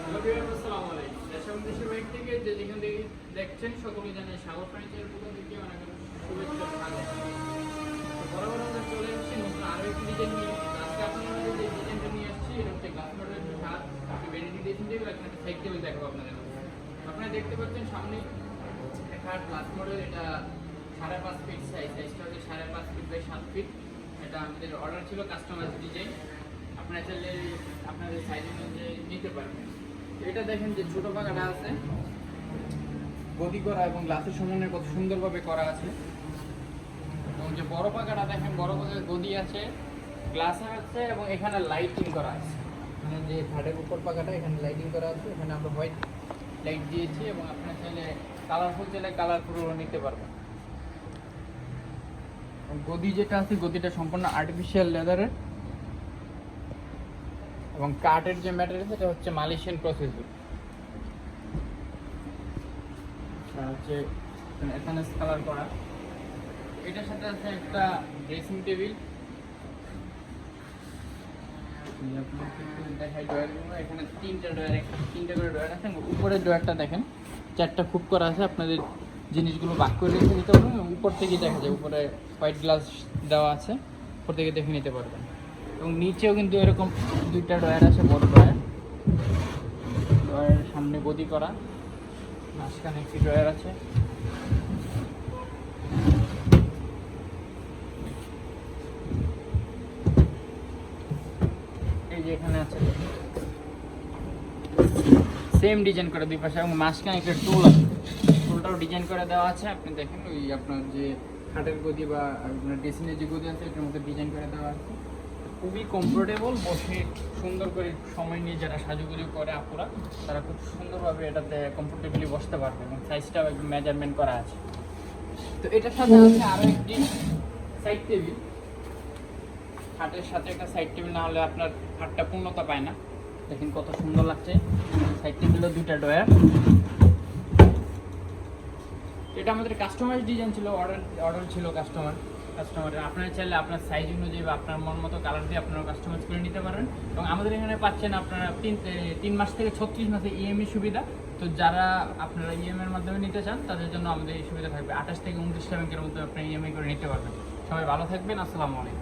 আসসালামু আলাইকুম। দেশ এবং দেশের বাইরে থেকে যে যেখান থেকে দেখছেন সকলে জানাই সাগর ফার্নিচারের পক্ষ থেকে অনেক অনেক শুভেচ্ছা ও স্বাগত। বরাবর আমরা চলে এসেছি নতুন আরও একটি ডিজাইন নিয়ে। আজকে আপনাদের যে ডিজাইনটা নিয়ে আসছি এটা হচ্ছে গ্লাস মডেলের ছাদ, একটি ভ্যানিটি ড্রেসিং টেবিল, একটা সাইড টেবিল দেখাবো আপনাদের। আপনারা দেখতে পাচ্ছেন সামনে একটা গ্লাস মডেল, এটা 5.5 ফিট সাইজটা হচ্ছে 5.5 ফিট বাই 7 ফিট। এটা আমাদের অর্ডার ছিল কাস্টমাইজ ডিজাইন। আপনারা চাইলে আপনাদের সাইজ অনুযায়ী নিতে পারবেন। এটা দেখেন যে ছোট পাকাটা আছে, গদি করা এবং গ্লাসের সমন্বয় কত সুন্দরভাবে করা আছে। এবং যে বড় পাকাটা দেখেন, বড় পাকার গদি আছে, গ্লাস আছে এবং এখানে লাইটিং করা আছে। মানে যে খাটের উপর পাকাটা এখানে লাইটিং করা আছে, এখানে আমরা হোয়াইট লাইট দিয়েছি এবং আপনারা চাইলে কালারফুল চাইলে কালারফুলও নিতে পারবেন। গদি যেটা আছে গদিটা সম্পূর্ণ আর্টিফিশিয়াল লেদারের এবং কাঠের যে ম্যাটেরিয়াল সেটা হচ্ছে মালয়েশিয়ান প্রসেসর। হচ্ছে এখানে কালার করা। এটার সাথে আছে একটা ড্রেসিং টেবিল। দেখাই ড্রয়ারগুলো, এখানে তিনটা করে ড্রয়ার আছে। উপরের ড্রয়ারটা দেখেন 4টা খুব করা আছে, আপনাদের জিনিসগুলো বাক করে রেখে দিতে পারবেন। উপর থেকে দেখা যায়, উপরে হোয়াইট গ্লাস দেওয়া আছে, উপর থেকে দেখে নিতে পারবেন। এবং নিচেও কিন্তু এরকম 2টা ড্রয়ার আছে, বড় ড্রয়ারের সামনে গদি করা, মাঝখানে একটি ড্রয়ার আছে। এই যে এখানে আছে সেম ডিজাইন করে দুই পাশে, এবং মাঝখানে একটা টুল আছে, টুলটাও ডিজাইন করে দেওয়া আছে। আপনি দেখেন ওই আপনার যে খাটের গদি বা আপনার ড্রেসিংয়ের যে গদি আছে এটার মধ্যে ডিজাইন করে দেওয়া আছে। খুবই কমফোর্টেবল, বসে সুন্দর করে সময় নিয়ে যারা সাজুগুজু করে আপুরা, তারা খুব সুন্দরভাবে এটাতে কমফোর্টেবলি বসতে পারবে এবং সাইজটাও একদম মেজারমেন্ট করা আছে। তো এটার সাথে আছে আরও একটি সাইড টেবিল। খাটের সাথে একটা সাইড টেবিল না হলে আপনার খাটটা পূর্ণতা পায় না। দেখেন কত সুন্দর লাগছে। সাইড টেবিলও 2টা ড্রয়ার। এটা আমাদের কাস্টমাইজ ডিজাইন ছিল, অর্ডার ছিল কাস্টমারের। আপনারা চাইলে আপনার সাইজ অনুযায়ী বা আপনার মন মতো কালার দিয়ে আপনারা কাস্টমাইজ করে নিতে পারেন। এবং আমাদের এখানে পাচ্ছেন আপনারা 3 মাস থেকে 36 মাসে ইএমআই সুবিধা। তো যারা আপনারা ইএমআইয়ের মাধ্যমে নিতে চান তাদের জন্য আমাদের এই সুবিধা থাকবে। 28 থেকে 29 ব্যাংকের মধ্যে আপনারা ইএমআই করে নিতে পারবেন। সবাই ভালো থাকবেন। আসসালামু আলাইকুম।